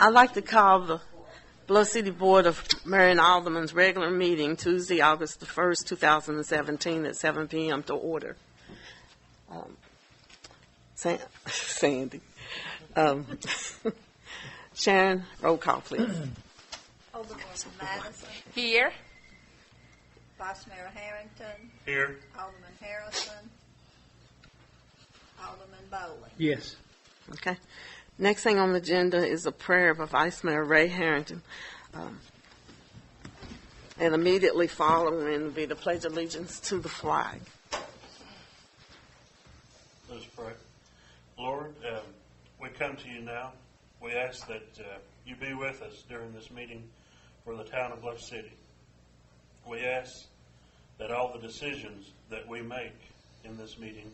I'd like to call the Bluff City Board of Mayor and Alderman's regular meeting Tuesday, August the 1st, 2017 at 7 p.m. to order. Sandy. Sharon, roll call, please. Alderman Madison. Here. Vice Mayor Harrington. Here. Alderman Harrison. Alderman Bowling. Yes. Okay. Next thing on the agenda is a prayer by Vice Mayor Ray Harrington. And immediately following will be the Pledge of Allegiance to the flag. Let's pray. Lord, we come to you now. We ask that you be with us during this meeting for the town of Bluff City. We ask that all the decisions that we make in this meeting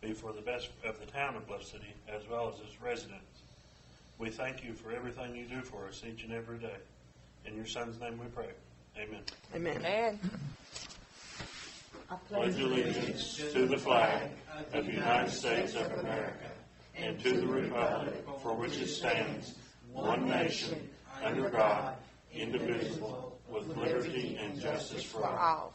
be for the best of the town of Bluff City as well as its residents. We thank you for everything you do for us each and every day. In your Son's name we pray. Amen. Amen. Amen. I pledge allegiance to the flag of the United States of America and to the republic for which it stands, one nation, under God, indivisible, with liberty and justice for all.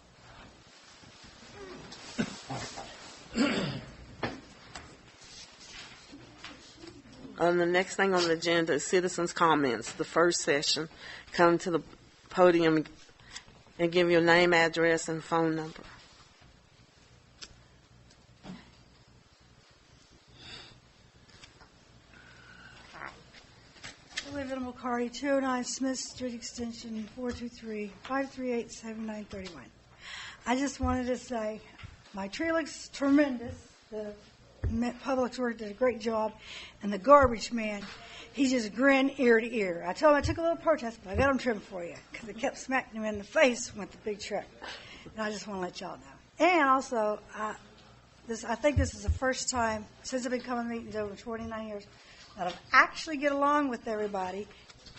The next thing on the agenda is citizens' comments. The first session, come to the podium and give your name, address, and phone number. I live in McCarty, 209 Smith Street, extension 423-538-7931. I just wanted to say my tree looks tremendous. The Public Works did a great job, and the garbage man, he just grinned ear to ear. I told him I took a little protest, but I got him trimmed for you because it kept smacking him in the face with the big truck. And I just want to let y'all know. And also, I think this is the first time since I've been coming to meetings over 29 years that I actually get along with everybody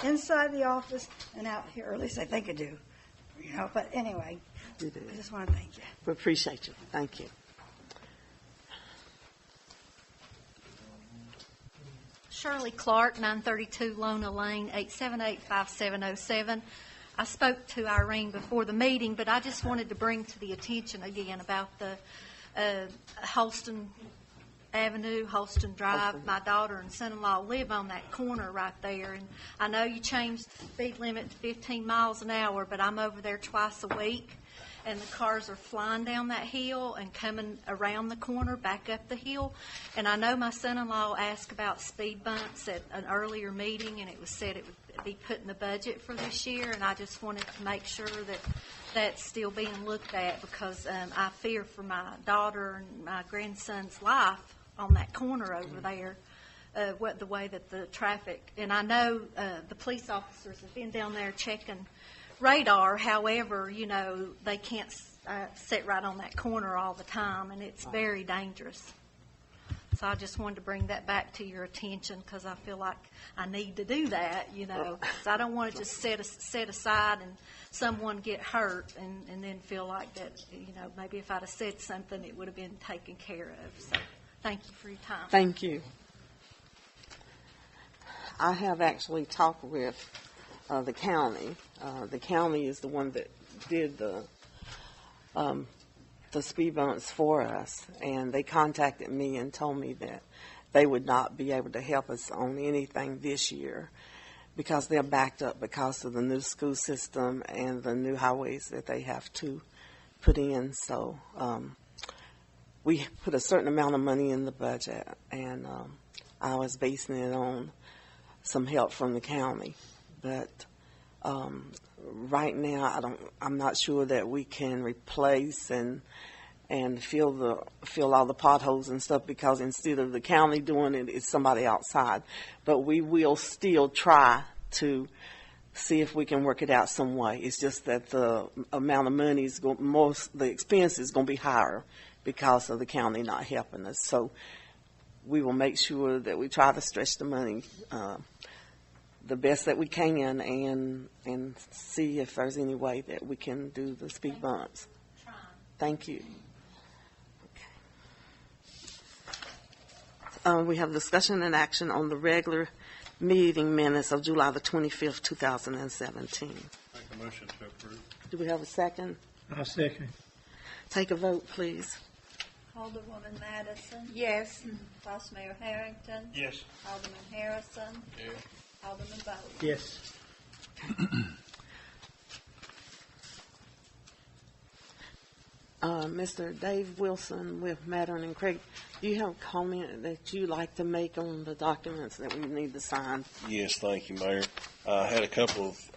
inside the office and out here, or at least I think I do. You know, but anyway, I just want to thank you. We appreciate you. Thank you. Shirley Clark, 932 Lona Lane, 878-5707. I spoke to Irene before the meeting, but I just wanted to bring to the attention again about the Holston Avenue, Holston Drive. My daughter and son-in-law live on that corner right there, and I know you changed the speed limit to 15 miles an hour, but I'm over there twice a week, and the cars are flying down that hill and coming around the corner, back up the hill. And I know my son-in-law asked about speed bumps at an earlier meeting, and it was said it would be put in the budget for this year, and I just wanted to make sure that that's still being looked at because I fear for my daughter and my grandson's life on that corner over there, the way that the traffic, and I know the police officers have been down there checking radar. However, you know, they can't sit right on that corner all the time, and it's very dangerous. So I just wanted to bring that back to your attention because I feel like I need to do that, you know. So I don't want to just set aside and someone get hurt and then feel like that, you know, maybe if I'd have said something, it would have been taken care of. So thank you for your time. Thank you. I have actually talked with the county. The county is the one that did the speed bumps for us, and they contacted me and told me that they would not be able to help us on anything this year because they're backed up because of the new school system and the new highways that they have to put in. So we put a certain amount of money in the budget, and I was basing it on some help from the county. But right now, I'm not sure that we can replace and fill all the potholes and stuff because instead of the county doing it, it's somebody outside. But we will still try to see if we can work it out some way. It's just that the amount of money is the expense is going to be higher because of the county not helping us. So we will make sure that we try to stretch the money the best that we can and see if there's any way that we can do the speed bumps. Thank you. Okay. We have discussion and action on the regular meeting minutes of July the 25th, 2017. Make a motion to approve. Do we have a second? I'll second. Take a vote, please. Alderwoman Madison. Yes. Vice Mayor Harrington. Yes. Alderman Harrison. Yes. Alderman Bowles. Yes. Mr. Dave Wilson with Mattern and Craig, do you have a comment that you'd like to make on the documents that we need to sign? Yes, thank you, Mayor. I had a couple of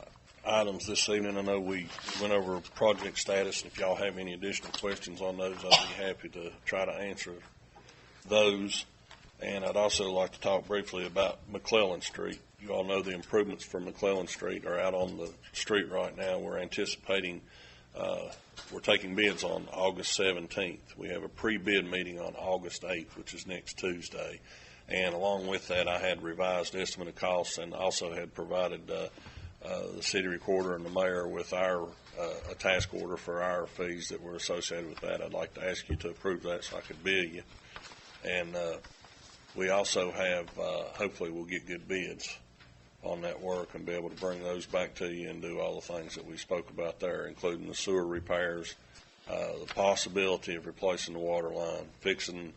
items this evening. I know we went over project status. If y'all have any additional questions on those, I'd be happy to try to answer those. And I'd also like to talk briefly about McClellan Street. You all know the improvements for McClellan Street are out on the street right now. We're anticipating we're taking bids on August 17th. We have a pre-bid meeting on August 8th, which is next Tuesday. And along with that, I had revised estimate of costs and also had provided the city recorder and the mayor with our a task order for our fees that were associated with that. I'd like to ask you to approve that so I could bill you. And we also have, hopefully we'll get good bids on that work and be able to bring those back to you and do all the things that we spoke about there, including the sewer repairs, the possibility of replacing the water line, fixing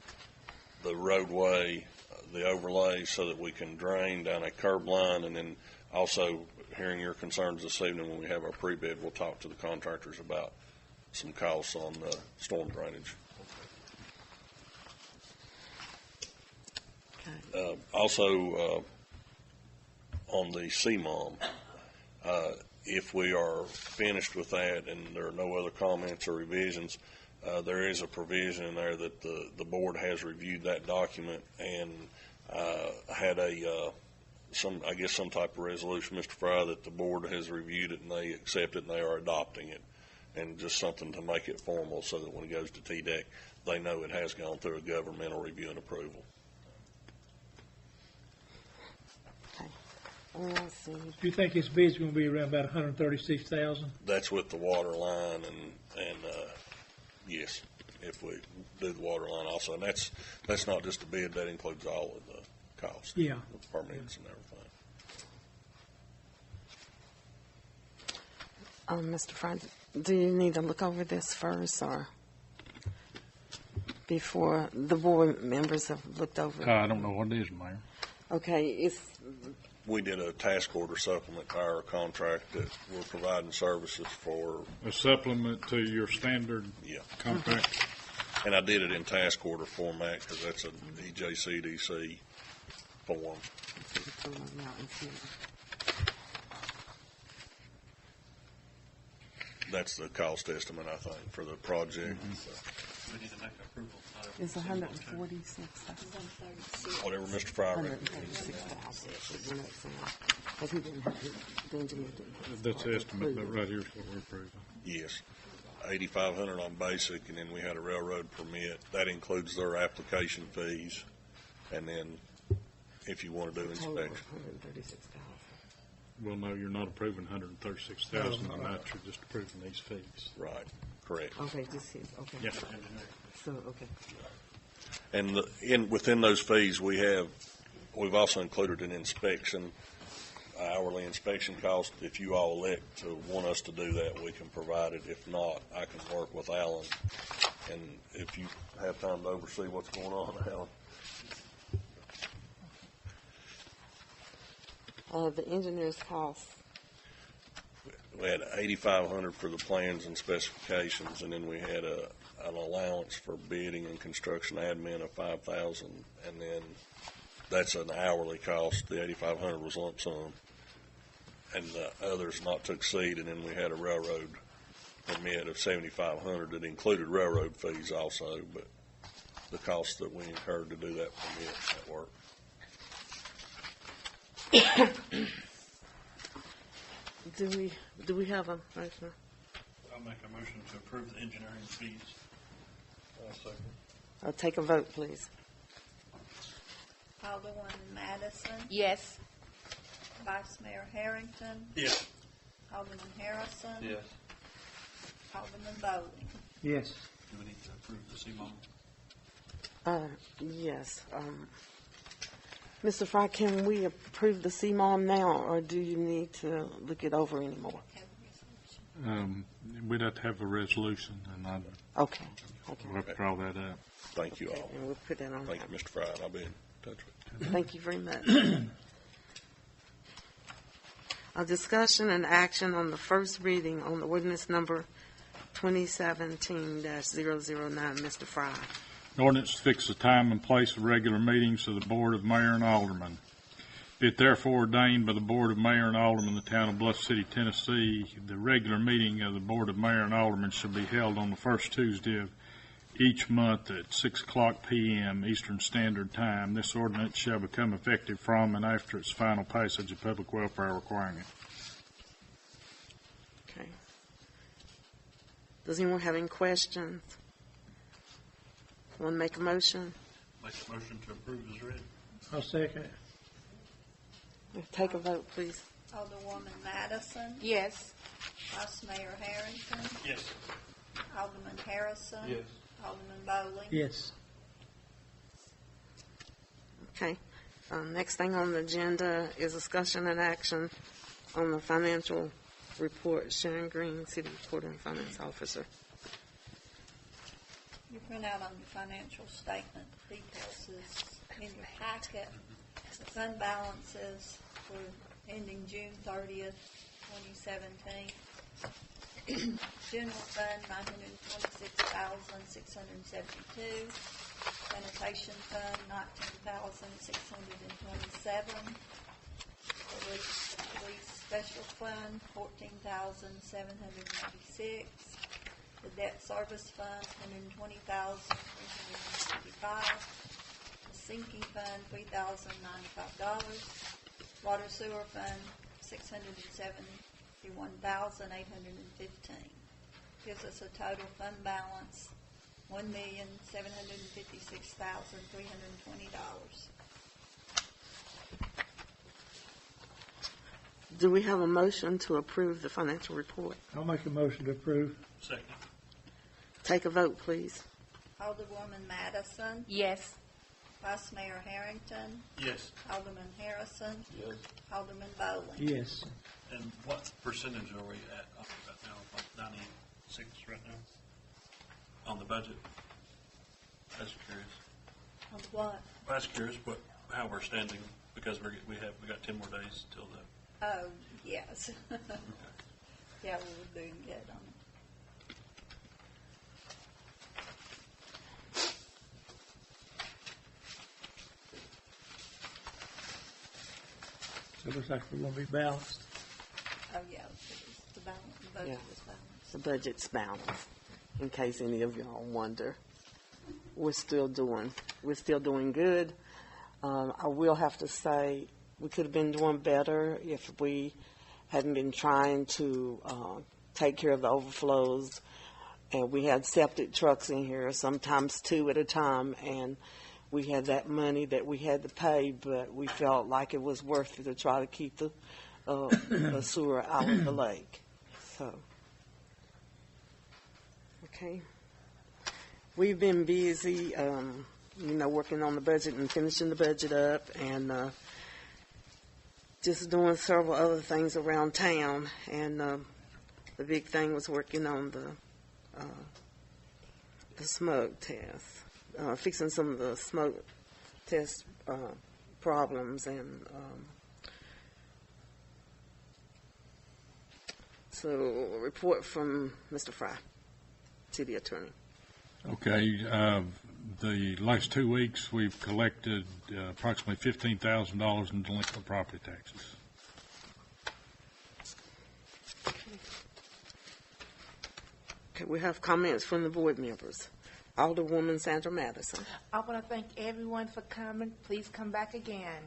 the roadway, the overlay so that we can drain down a curb line, and then also hearing your concerns this evening when we have our pre-bid, we'll talk to the contractors about some costs on the storm drainage. Okay. Also, on the CMOM, if we are finished with that and there are no other comments or revisions, there is a provision in there that the board has reviewed that document and had some type of resolution, Mr. Fry, that the board has reviewed it and they accept it and they are adopting it, and just something to make it formal so that when it goes to TDEC, they know it has gone through a governmental review and approval. Let's see. Do you think his bid's going to be around about $136,000? That's with the water line and yes, if we do the water line also, and that's not just a bid, that includes all of the costs. Yeah. The permits and everything. Mr. Frank, do you need to look over this first or before the board members have looked over it? I don't know what it is, Mayor. Okay, We did a task order supplement to our contract that we're providing services for. A supplement to your standard contract? And I did it in task order format because that's an EJCDC form. That's the cost estimate, I think, for the project. We need to make approval. it's 146,000. Whatever Mr. Fryer recommends. 146,000. But he didn't have it. The engineer didn't have it. That's the estimate, but right here's what we're approving. Yes. 8,500 on basic, and then we had a railroad permit. That includes their application fees, and then if you want to do Total inspection. 136,000. Well, no, you're not approving 136,000 tonight, you're just approving these fees. Right, correct. Okay, this is, okay. Yes. So, okay. And within those fees, we've also included an inspection, hourly inspection cost. If you all elect to want us to do that, we can provide it. If not, I can work with Alan. And if you have time to oversee what's going on, Alan. The engineer's cost. We had 8,500 for the plans and specifications, and then we had an allowance for bidding and construction admin of 5,000, and then that's an hourly cost. The 8,500 was lump sum, and the others not to exceed. And then we had a railroad permit of 7,500 that included railroad fees also, but the cost that we incurred to do that permit, that work. Do we have a motion? I'll make a motion to approve the engineering fees. I'll second. Take a vote, please. Alderwoman Madison. Yes. Vice Mayor Harrington. Yes. Alderman Harrison. Yes. Alderman Bowling. Yes. Do we need to approve the CMOM? Yes. Mr. Fry, can we approve the CMOM now, or do you need to look it over anymore? Have a resolution. We'd have to have a resolution, and Okay. we'll have to draw that up. Thank you all. And we'll put that on. Thank you, Mr. Fry. I'll be in touch with you. Thank you very much. A discussion and action on the first reading on the ordinance number 2017-009. Mr. Fry. An ordinance to fix the time and place of regular meetings of the Board of Mayor and Aldermen. Be it therefore ordained by the Board of Mayor and Aldermen of the town of Bluff City, Tennessee, the regular meeting of the Board of Mayor and Aldermen shall be held on the first Tuesday of each month at 6:00 p.m. Eastern Standard Time. This ordinance shall become effective from and after its final passage of public welfare requiring it. Okay. Does anyone have any questions? Want to make a motion? Make a motion to approve as read. I'll second it. Take a vote, please. Alderwoman Madison, Yes. Vice Mayor Harrington, Yes. Alderman Harrison. Yes. Alderman Bowling. Yes. Okay. Next thing on the agenda is discussion and action on the financial report. Sharon Green, City Recorder and Finance Officer. You print out on your financial statement details is in your packet. The fund balances for ending June 30th, 2017. General fund, $926,672. Sanitation fund, $19,627. Police special fund, $14,796. The debt service fund, $120,355. The sinking fund, $3,095. Water sewer fund, $671,815. Gives us a total fund balance, $1,756,320. Do we have a motion to approve the financial report? I'll make a motion to approve. Second. Take a vote, please. Alderwoman Madison, Yes. Vice Mayor Harrington, Yes. Alderman Harrison, Yes. Alderman Bowling. Yes. And what percentage are we at right now? Like 96 right now? On the budget? That's curious. On what? That's curious, how we're standing, because we got 10 more days till the. Oh, yes. Yeah, we were doing good on it. So it looks like we're going to be balanced. Oh, yeah, the balance, the budget Yeah. was balanced. The budget's balanced, in case any of y'all wonder. We're still doing good. I will have to say we could have been doing better if we hadn't been trying to take care of the overflows. And we had septic trucks in here, sometimes 2 at a time, and we had that money that we had to pay, but we felt like it was worth it to try to keep the sewer out of the lake. So, okay. We've been busy, working on the budget and finishing the budget up, and just doing several other things around town. And the big thing was working on the smoke test, fixing some of the smoke test problems, and so a report from Mr. Fry, City Attorney. Okay, the last 2 weeks, we've collected approximately $15,000 in delinquent property taxes. Okay, we have comments from the board members. Alderwoman Sandra Madison. I want to thank everyone for coming. Please come back again.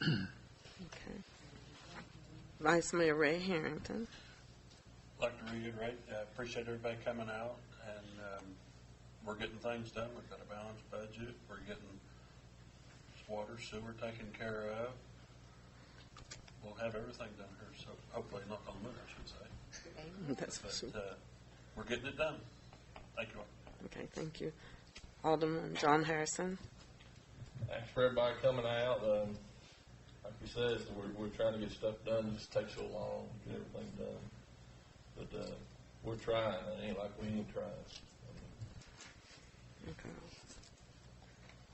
Okay. Vice Mayor Ray Harrington. I'd like to reiterate, appreciate everybody coming out, and we're getting things done. We've got a balanced budget. We're getting water, sewer taken care of. We'll have everything done here, so hopefully not on wood, I should say. That's for sure. But we're getting it done. Thank you all. Okay, thank you. Alderman John Harrison. Thanks for everybody coming out. like you said, we're trying to get stuff done. It just takes so long to get everything done. But we're trying. It ain't like we ain't trying. Okay.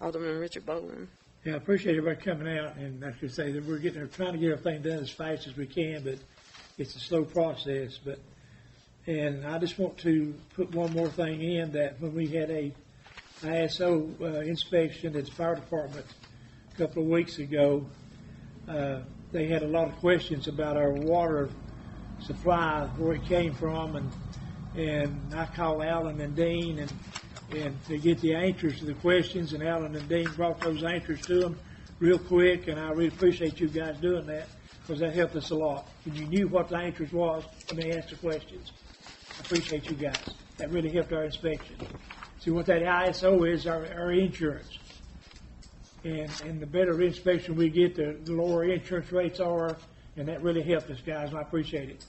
Alderman Richard Bowling. Yeah, I appreciate everybody coming out, and like you say, that we're trying to get everything done as fast as we can, but it's a slow process. And I just want to put one more thing in, that when we had a ISO inspection at the fire department a couple of weeks ago, they had a lot of questions about our water supply, where it came from, and I called Alan and Dean and to get the answers to the questions, and Alan and Dean brought those answers to them real quick, and I really appreciate you guys doing that, because that helped us a lot. And you knew what the answers was when they asked the questions. I appreciate you guys. That really helped our inspection. See, what that ISO is, our insurance. And the better inspection we get, the lower insurance rates are, and that really helped us, guys, and I appreciate it.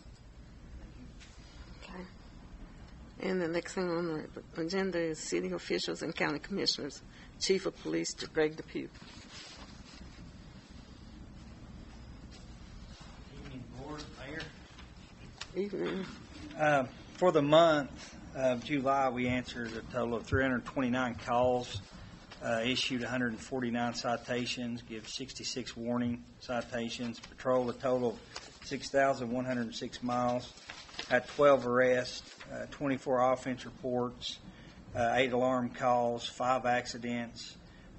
Okay. And the next thing on the agenda is city officials and county commissioners. Chief of Police, Greg Depew. Evening, Board, Mayor. Evening. For the month of July, we answered a total of 329 calls, issued 149 citations, give 66 warning citations, patrolled a total of 6,106 miles, had 12 arrests, 24 offense reports, 8 alarm calls, 5 accidents,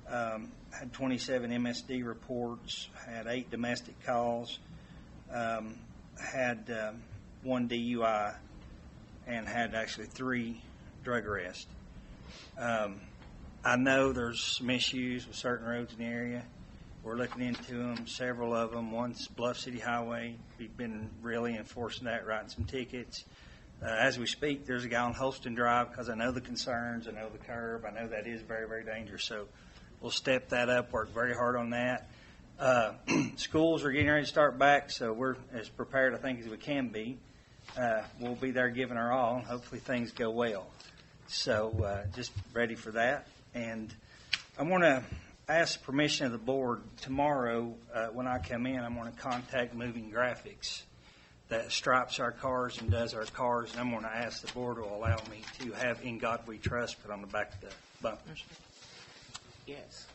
had 27 MSD reports, had 8 domestic calls, had 1 DUI, and had actually 3 drug arrests. I know there's some issues with certain roads in the area. We're looking into them, several of them. One's Bluff City Highway. We've been really enforcing that, writing some tickets. As we speak, there's a guy on Holston Drive, because I know the concerns, I know the curb, I know that is very, very dangerous. So we'll step that up, work very hard on that. Schools are getting ready to start back, so we're as prepared, I think, as we can be. We'll be there giving our all, and hopefully things go well. So just ready for that. And I want to ask permission of the board tomorrow when I come in. I'm going to contact Moving Graphics that stripes our cars and does our cars, and I'm going to ask the board to allow me to have "In God We Trust" put on the back of the bumpers. Yes.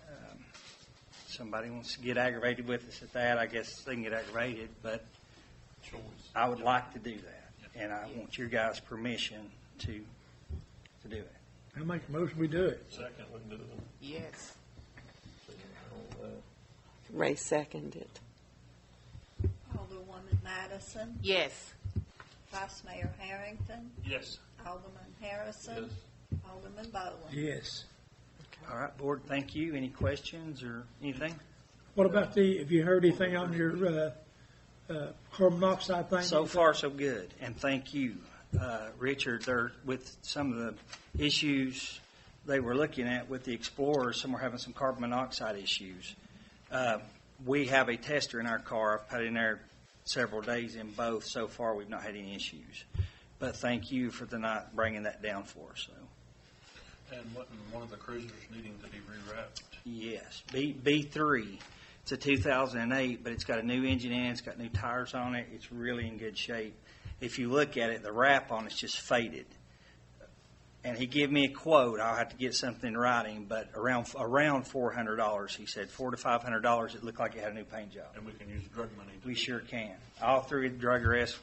Somebody wants to get aggravated with us at that, I guess they can get aggravated, but I would like to do that, and I want your guys' permission to do it. I make a motion, we do it. Second, we can do it. Yes. Ray seconded. Alderwoman Madison, Yes. Vice Mayor Harrington, Yes. Alderman Harrison, Alderman Bowling. Yes. All right, board, thank you. Any questions or anything? What about have you heard anything on your carbon monoxide thing? So far, so good, and thank you. Richard, there, with some of the issues they were looking at with the Explorers, some were having some carbon monoxide issues. We have a tester in our car. I've put in there several days in both. So far, we've not had any issues. But thank you for not bringing that down for us. So. And one of the cruisers needing to be rewrapped. Yes, B3. It's a 2008, but it's got a new engine in it. It's got new tires on it. It's really in good shape. If you look at it, the wrap on it's just faded. And he gave me a quote. I'll have to get something in writing, but around $400. He said $400 to $500. It looked like it had a new paint job. And we can use drug money. We sure can. All 3 drug arrests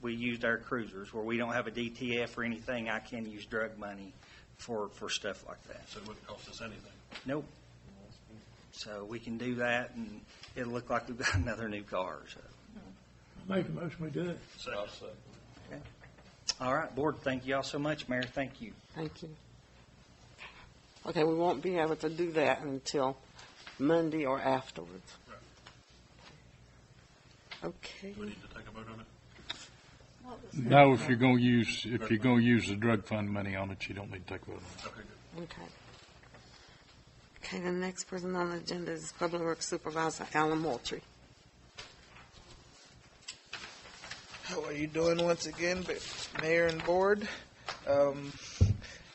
we used our cruisers. Where we don't have a DTF or anything, I can use drug money for stuff like that. So it wouldn't cost us anything. Nope. So we can do that, and it'll look like we've got another new car. So. Make a motion, we do it. Second. Okay. All right, board, thank you all so much. Mayor, thank you. Thank you. Okay, we won't be able to do that until Monday or afterwards. Right. Okay. Do we need to take a vote on it? What was No, if you're going to use the drug fund money on it, you don't need to take a vote on it. Okay, good. Okay. Okay, the next person on the agenda is Public Works Supervisor Alan Moultrie. How are you doing once again, Mayor and Board?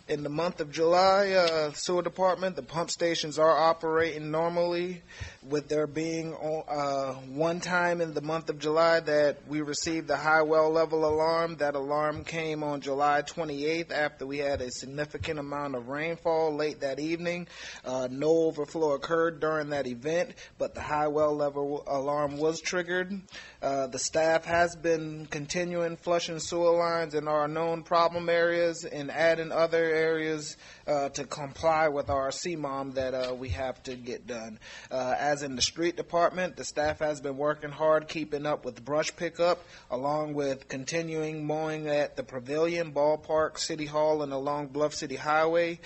In the month of July, sewer department, the pump stations are operating normally. with there being one time in the month of July that we received the high well level alarm. That alarm came on July 28th after we had a significant amount of rainfall late that evening. No overflow occurred during that event, but the high well level alarm was triggered. The staff has been continuing flushing sewer lines in our known problem areas and adding other areas to comply with our CMOM that we have to get done. As in the street department, the staff has been working hard keeping up with brush pickup, along with continuing mowing at the Pavilion, Ballpark, City Hall, and along Bluff City Highway.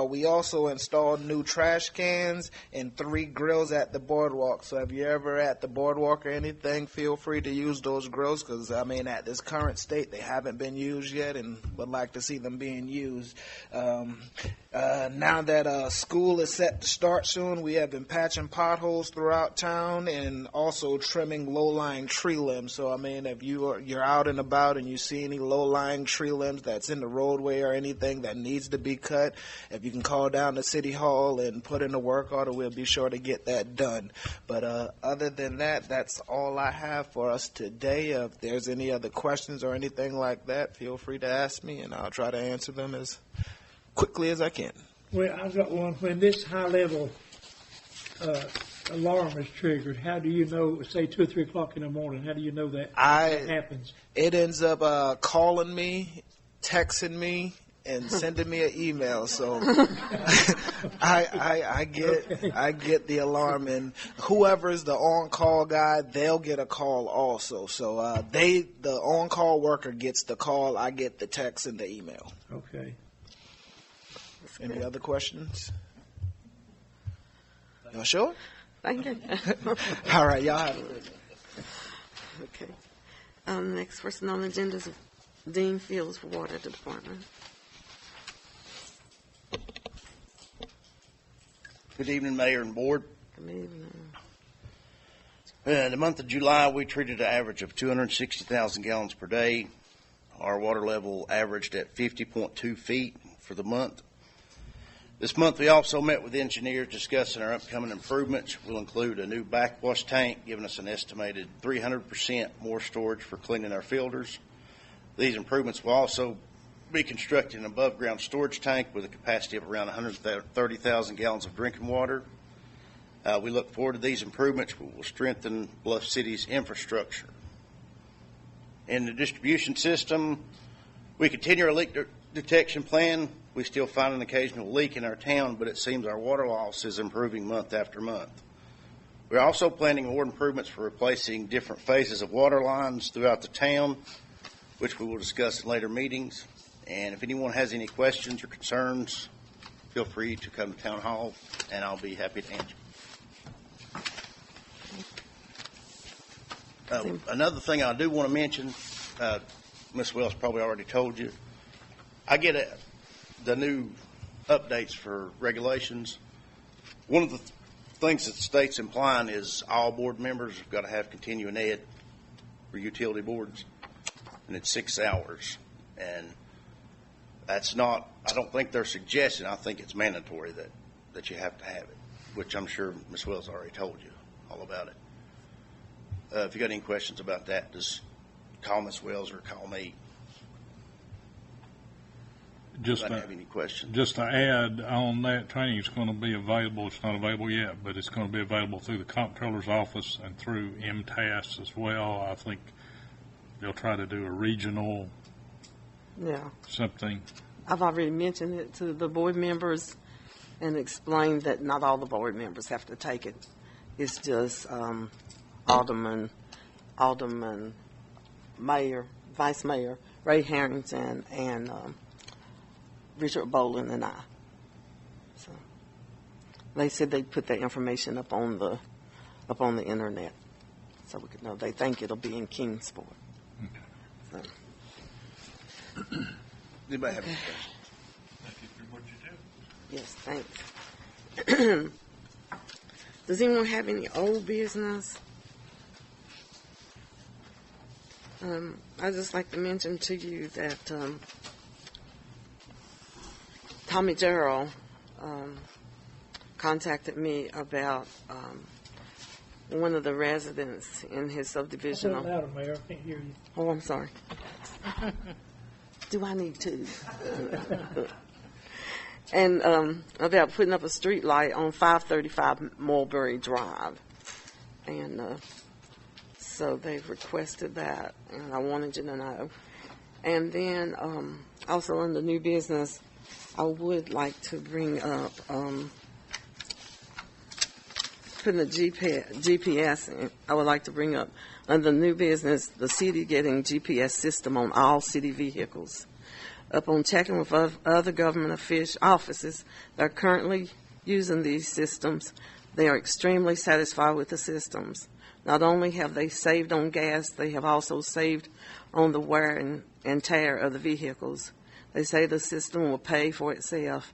We also installed new trash cans and 3 grills at the boardwalk. So if you're ever at the boardwalk or anything, feel free to use those grills because, I mean, at this current state, they haven't been used yet and would like to see them being used. Now that school is set to start soon, we have been patching potholes throughout town and also trimming low-lying tree limbs. So, I mean, if you're out and about and you see any low-lying tree limbs that's in the roadway or anything that needs to be cut, if you can call down to City Hall and put in a work order, we'll be sure to get that done. But other than that, that's all I have for us today. If there's any other questions or anything like that, feel free to ask me, and I'll try to answer them as quickly as I can. Well, I've got one. When this high-level alarm is triggered, how do you know, say 2 or 3 o'clock in the morning, how do you know that happens? It ends up calling me, texting me, and sending me an email. So I get the alarm, and whoever's the on-call guy, they'll get a call also. So the on-call worker gets the call, I get the text and the email. Okay. Any other questions? Y'all sure? Thank you. All right, y'all have it. Okay. Next person on the agenda is Dean Fields, Water Department. Good evening, Mayor and Board. Good evening. In the month of July, we treated an average of 260,000 gallons per day. Our water level averaged at 50.2 feet for the month. This month, we also met with engineers discussing our upcoming improvements. We'll include a new backwash tank, giving us an estimated 300% more storage for cleaning our filters. These improvements will also be constructing an above-ground storage tank with a capacity of around 130,000 gallons of drinking water. We look forward to these improvements, which will strengthen Bluff City's infrastructure. In the distribution system, we continue our leak detection plan. We still find an occasional leak in our town, but it seems our water loss is improving month after month. We're also planning more improvements for replacing different phases of water lines throughout the town, which we will discuss in later meetings. And if anyone has any questions or concerns, feel free to come to Town Hall, and I'll be happy to answer. Another thing I do want to mention, Ms. Wells probably already told you, I get the new updates for regulations. One of the things that the state's implying is all board members have got to have continuing ed for utility boards, and it's 6 hours. And that's not, I don't think they're suggesting, I think it's mandatory that you have to have it, which I'm sure Ms. Wells already told you all about it. If you got any questions about that, just call Ms. Wells or call me. Just I don't have any questions. Just to add on that, training is going to be available. It's not available yet, but it's going to be available through the comptroller's office and through MTAS as well. I think they'll try to do a regional something. I've already mentioned it to the board members and explained that not all the board members have to take it. It's just Alderman, Mayor, Vice Mayor Ray Harrington, and Richard Bolin and I. So they said they'd put that information up on the internet so we could know. They think it'll be in Kingsport. So. Anybody have any questions? Thank you for what you do. Yes, thanks. Does anyone have any old business? I'd just like to mention to you that Tommy Gerald contacted me about one of the residents in his subdivision. Talk louder, Mayor. I can't hear you. Oh, I'm sorry. Do I need to? And about putting up a street light on 535 Mulberry Drive. And so they've requested that, and I wanted you to know. And then also in the new business, I would like to bring up putting the GPS in. I would like to bring up under new business, the city getting GPS system on all city vehicles. Upon checking with other government offices that are currently using these systems, they are extremely satisfied with the systems. Not only have they saved on gas, they have also saved on the wear and tear of the vehicles. They say the system will pay for itself.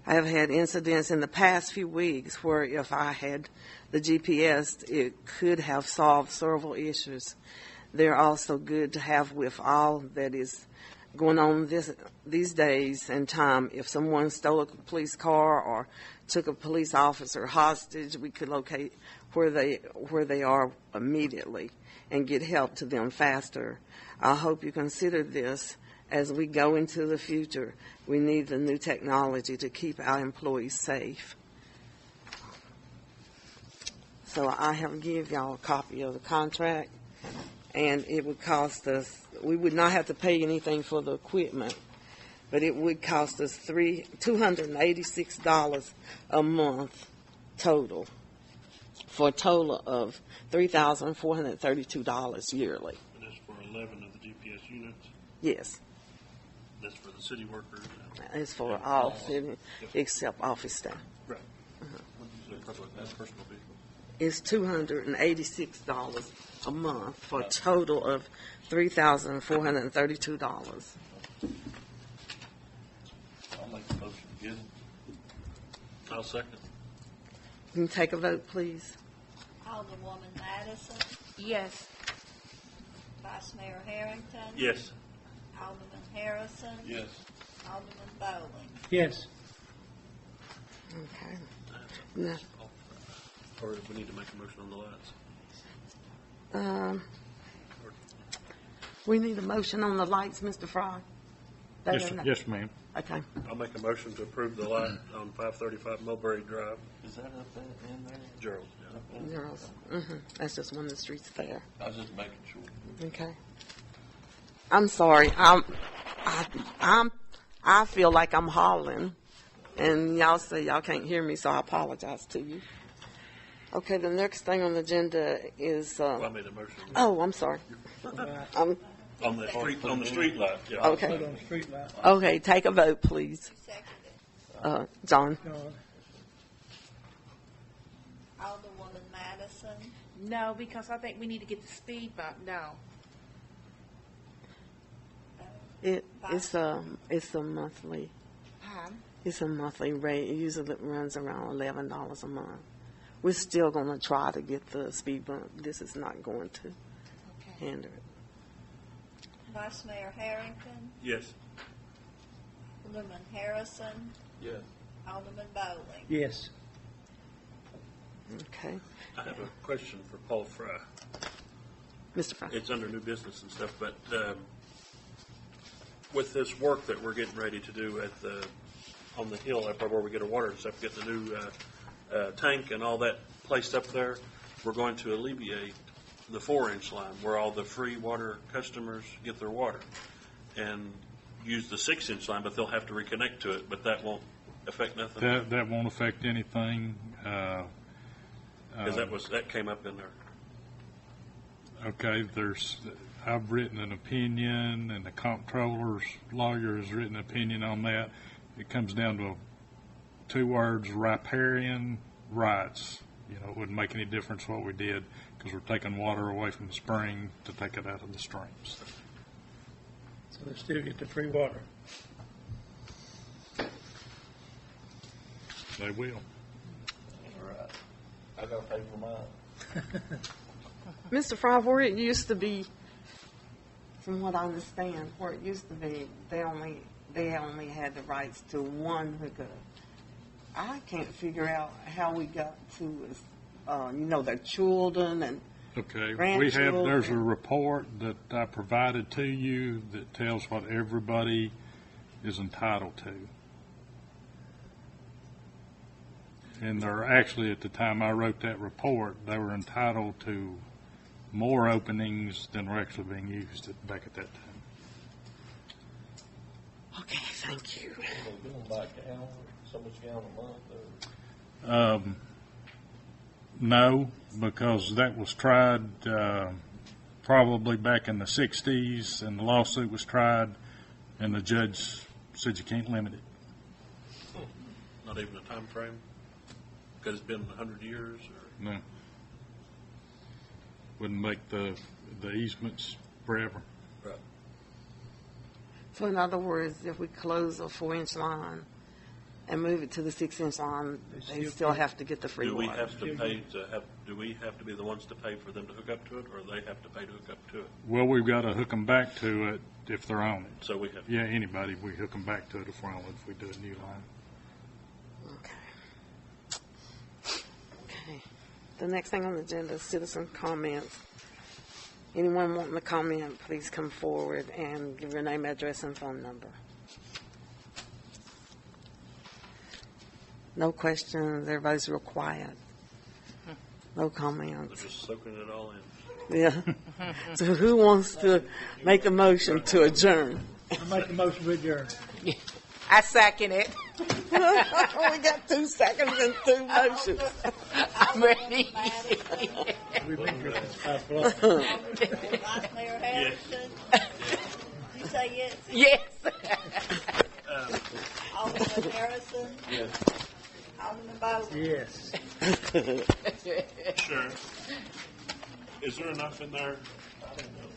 I have had incidents in the past few weeks where if I had the GPS, it could have solved several issues. They're also good to have with all that is going on these days and time. If someone stole a police car or took a police officer hostage, we could locate where they are immediately and get help to them faster. I hope you consider this as we go into the future. We need the new technology to keep our employees safe. So I have give y'all a copy of the contract, and it would cost us, we would not have to pay anything for the equipment, but it would cost us $286 a month total, for a total of $3,432 yearly. And that's for 11 of the GPS units? Yes. That's for the city workers? It's for all city except office staff. Right. That's personal vehicle. Is $286 a month for a total of $3,432. I'll make the motion again. I'll second. You can take a vote, please. Alderwoman Madison, Yes. Vice Mayor Harrington. Yes. Alderman Harrison. Yes. Alderman Bowling. Yes. Okay. Now, Or do we need to make a motion on the lights? we need a motion on the lights, Mr. Fry. Yes, ma'am. Okay. I'll make a motion to approve the light on 535 Mulberry Drive. Is that up there in there? Gerald. Girls. That's just one of the streets there. I was just making sure. Okay. I'm sorry. I feel like I'm hollering, and y'all say y'all can't hear me, so I apologize to you. Okay, the next thing on the agenda is. Well, I made a motion. Oh, I'm sorry. On the street light, yeah. Okay. Put on the street light. Okay, take a vote, please. Who seconded? John. Alderwoman Madison. No, because I think we need to get the speed bump down. It's a monthly. It's a monthly rate. It usually runs around $11 a month. We're still going to try to get the speed bump. This is not going to hinder it. Vice Mayor Harrington. Yes. Alderman Harrison. Yes. Alderman Bowling. Yes. Okay. I have a question for Paul Fry. Mr. Fry. It's under new business and stuff, but with this work that we're getting ready to do on the hill up where we get our water and stuff, get the new tank and all that placed up there, we're going to alleviate the 4-inch line where all the free water customers get their water and use the 6-inch line, but they'll have to reconnect to it, but that won't affect nothing. That won't affect anything. Because that came up in there. Okay, I've written an opinion, and the comptroller's lawyer has written an opinion on that. It comes down to 2 words: riparian rights. It wouldn't make any difference what we did because we're taking water away from the spring to take it out of the streams. So they still get the free water. They will. All right. I gotta pay for mine. Mr. Fry, where it used to be, from what I understand, where it used to be, they only had the rights to one hookup. I can't figure out how we got to their children and Okay, we grandchildren. there's a report that I provided to you that tells what everybody is entitled to. And they're actually, at the time I wrote that report, they were entitled to more openings than were actually being used back at that time. Okay, thank you. Going by gallon, so much gallon a month, or? No, because that was tried probably back in the 60s, and the lawsuit was tried, and the judge said you can't limit it. Not even a time frame? Because it's been 100 years? Or? No. Wouldn't make the easements forever. Right. So in other words, if we close a 4-inch line and move it to the 6-inch line, they still have to get the free Do we water. have to pay do we have to be the ones to pay for them to hook up to it, or they have to pay to hook up to it? Well, we've got to hook them back to it if they're on it. So we have to. Yeah, anybody, we hook them back to it if we're on it, if we do a new line. Okay. The next thing on the agenda is citizen comments. Anyone wanting to comment, please come forward and give your name, address, and phone number. No questions. Everybody's real quiet. No They're comments. just soaking it all in. Yeah. So who wants to make a motion to adjourn? I make a motion to adjourn. I second it. We got 2 seconds and 2 motions. I'm ready. We've been here since 5 o'clock. Vice Mayor Harrison? Did you say yes? Yes. Alderman Harrison? Yes. Alderman Bowles? Yes. Sure. Is there enough in there? I don't know.